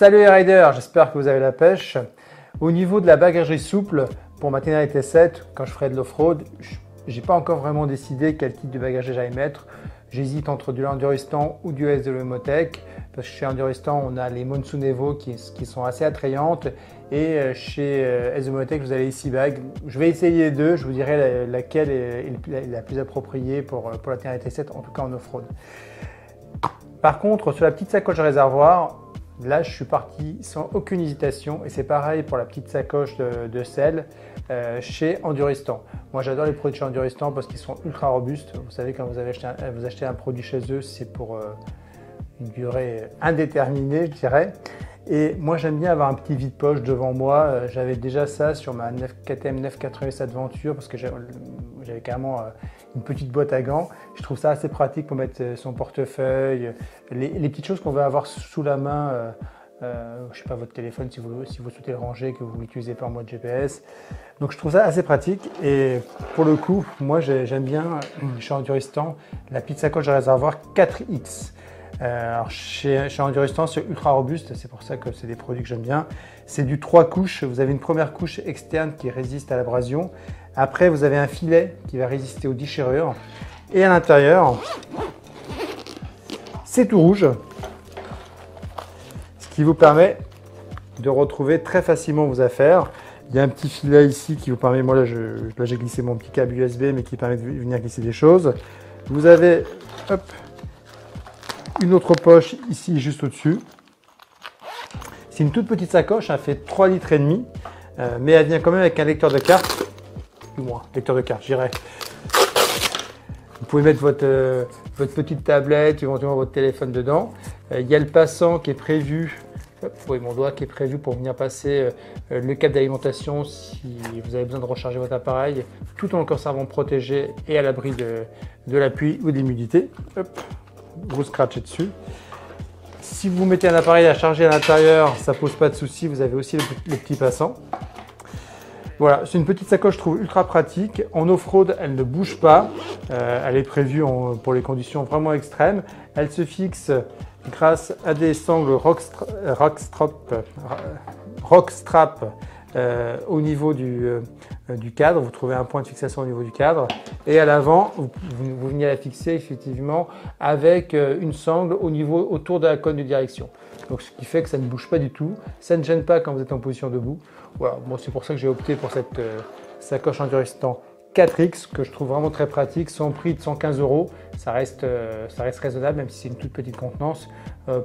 Salut les riders, j'espère que vous avez la pêche. Au niveau de la bagagerie souple, pour ma Tenere T7, quand je ferai de l'off-road, j'ai pas encore vraiment décidé quel type de bagagerie j'allais mettre. J'hésite entre du Enduristan ou du S de Lemotech, parce que chez Enduristan, on a les Monsoon Evo qui sont assez attrayantes, et chez S de Lemotech, vous avez les Sea Bag. Je vais essayer les deux, je vous dirai laquelle est la plus appropriée pour la Tenere T7, en tout cas en off-road. Par contre, sur la petite sacoche réservoir, là, je suis parti sans aucune hésitation, et c'est pareil pour la petite sacoche de sel chez Enduristan. Moi, j'adore les produits chez Enduristan parce qu'ils sont ultra robustes. Vous savez, quand vous achetez un produit chez eux, c'est pour une durée indéterminée, je dirais. Et moi, j'aime bien avoir un petit vide-poche devant moi. J'avais déjà ça sur ma KTM 987 Adventure parce que j'avais carrément une petite boîte à gants. Je trouve ça assez pratique pour mettre son portefeuille, les petites choses qu'on va avoir sous la main. Je ne sais pas, votre téléphone, si vous souhaitez le ranger, que vous l'utilisez pas en mode GPS. Donc je trouve ça assez pratique. Et pour le coup, moi j'aime bien chez Enduristan la petite sacoche de réservoir 4X. Alors chez Enduristan, c'est ultra robuste, c'est pour ça que c'est des produits que j'aime bien. C'est du 3 couches, vous avez une première couche externe qui résiste à l'abrasion. Après, vous avez un filet qui va résister aux déchirures. Et à l'intérieur, c'est tout rouge, ce qui vous permet de retrouver très facilement vos affaires. Il y a un petit filet ici qui vous permet, moi là j'ai glissé mon petit câble USB, mais qui permet de venir glisser des choses. Vous avez, hop, une autre poche ici juste au-dessus. C'est une toute petite sacoche, elle fait 3,5 litres, mais elle vient quand même avec un lecteur de carte, du moins, lecteur de carte, je dirais. Vous pouvez mettre votre petite tablette, éventuellement votre téléphone dedans. Il y a le passant qui est prévu, vous voyez mon doigt, qui est prévu pour venir passer le câble d'alimentation si vous avez besoin de recharger votre appareil, tout en conservant protégé et à l'abri de la pluie ou de l'humidité. Vous scratchez dessus. Si vous mettez un appareil à charger à l'intérieur, ça pose pas de souci. Vous avez aussi le petit passant. Voilà, c'est une petite sacoche, je trouve ultra pratique. En off-road, elle ne bouge pas. Elle est prévue pour les conditions vraiment extrêmes. Elle se fixe grâce à des sangles Rockstrap au niveau du cadre. Vous trouvez un point de fixation au niveau du cadre. Et à l'avant, vous venez la fixer effectivement avec une sangle autour de la colonne de direction. Donc, ce qui fait que ça ne bouge pas du tout. Ça ne gêne pas quand vous êtes en position debout. Voilà, bon, c'est pour ça que j'ai opté pour cette sacoche Enduristan 4X que je trouve vraiment très pratique. Son prix de 115 €, ça reste raisonnable, même si c'est une toute petite contenance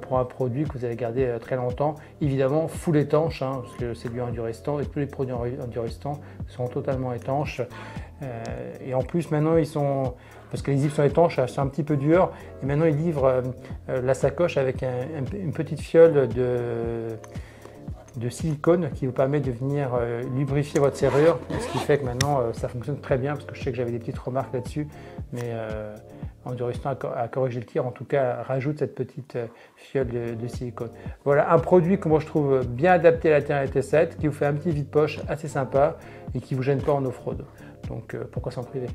pour un produit que vous allez garder très longtemps. Évidemment, full étanche, hein, parce que c'est du Enduristan et tous les produits Enduristan sont totalement étanches. Et en plus, maintenant, parce que les zips sont étanches, c'est un petit peu dur. Et maintenant, ils livrent la sacoche avec une petite fiole de silicone qui vous permet de venir lubrifier votre serrure, ce qui fait que maintenant ça fonctionne très bien, parce que je sais que j'avais des petites remarques là-dessus, mais Enduristan a corrigé le tir, en tout cas rajoute cette petite fiole de silicone. Voilà un produit que moi je trouve bien adapté à la Tenere T7, qui vous fait un petit vide-poche assez sympa et qui ne vous gêne pas en off-road. Donc pourquoi s'en priver?